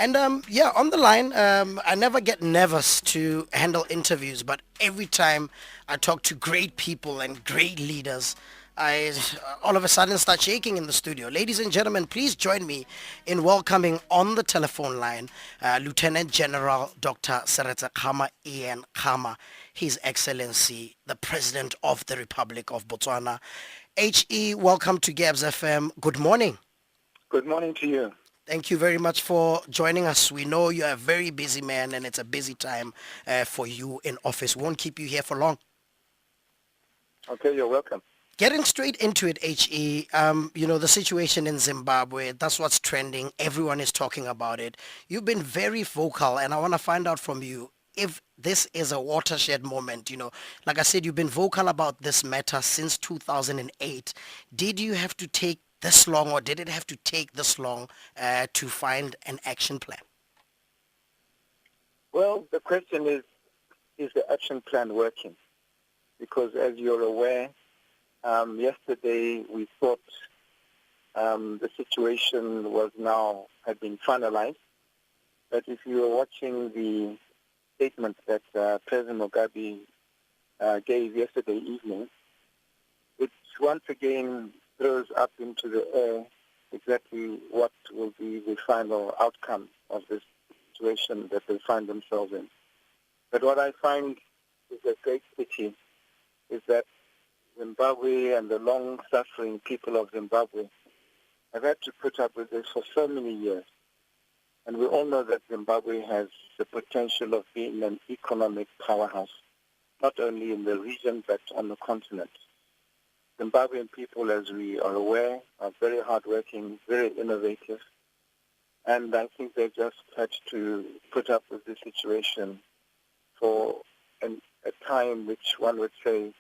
And yeah, on the line, I never get nervous to handle interviews, but every time I talk to great people and great leaders, I all of a sudden start shaking in the studio. Ladies and gentlemen, please join me in welcoming on the telephone line Lieutenant General Dr. Seretse Khama Ian Khama, His Excellency, the President of the Republic of Botswana. H.E, welcome to Gabz-FM. Good morning. Good morning to you. Thank you very much for joining us. We know you're a very busy man and it's a busy time for you in office. Won't keep you here for long. Okay, you're welcome. Getting straight into it, HE, the situation in Zimbabwe, that's what's trending. Everyone is talking about it. You've been very vocal, and I want to find out from you if this is a watershed moment. Like I said, you've been vocal about this matter since 2008. Did you have to take this long, or did it have to take this long to find an action plan? Well, the question is the action plan working? Because as you're aware, yesterday we thought the situation had been finalized. But if you were watching the statement that President Mugabe gave yesterday evening, it once again throws up into the air exactly what will be the final outcome of this situation that they find themselves in. But what I find is a great pity is that Zimbabwe and the long-suffering people of Zimbabwe have had to put up with this for so many years. And we all know that Zimbabwe has the potential of being an economic powerhouse, not only in the region but on the continent. Zimbabwean people, as we are aware, are very hardworking, very innovative, and I think they just had to put up with this situation for a time which one would say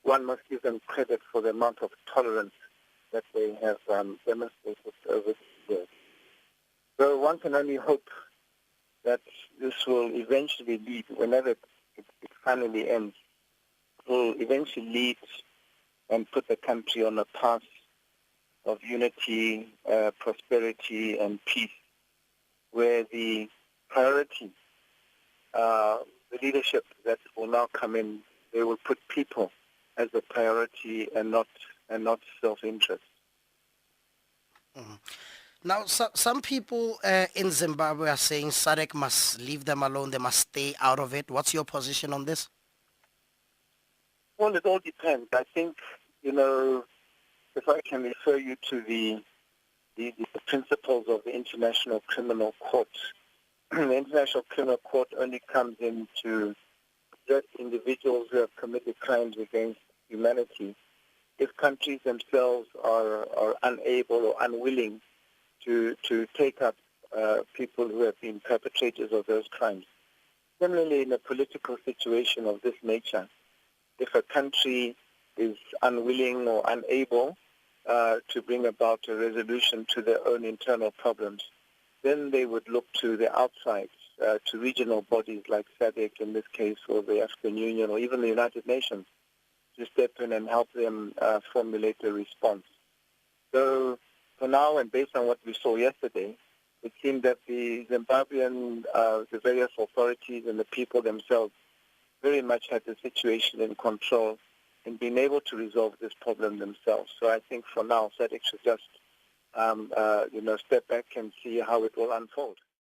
one must give them credit for the amount of tolerance that they have demonstrated over the years. So one can only hope that this will eventually lead, whenever it finally ends, will eventually lead and put the country on a path of unity, prosperity, and peace, where the priority, the leadership that will now come in, they will put people as a priority and not self-interest. Mm-hmm. Now, some people in Zimbabwe are saying SADC must leave them alone. They must stay out of it. What's your position on this? Well, it all depends. I think, if I can refer you to the principles of the International Criminal Court, the International Criminal Court only comes in to address individuals who have committed crimes against humanity if countries themselves are unable or unwilling to take up people who have been perpetrators of those crimes. Similarly, in a political situation of this nature, if a country is unwilling or unable to bring about a resolution to their own internal problems, then they would look to the outside, to regional bodies like SADC in this case, or the African Union, or even the United Nations, to step in and help them formulate a response. So for now, and based on what we saw yesterday, it seemed that the Zimbabwean, the various authorities and the people themselves very much had the situation in control and being able to resolve this problem themselves. So I think for now, SADC should just, step back and see how it will unfold.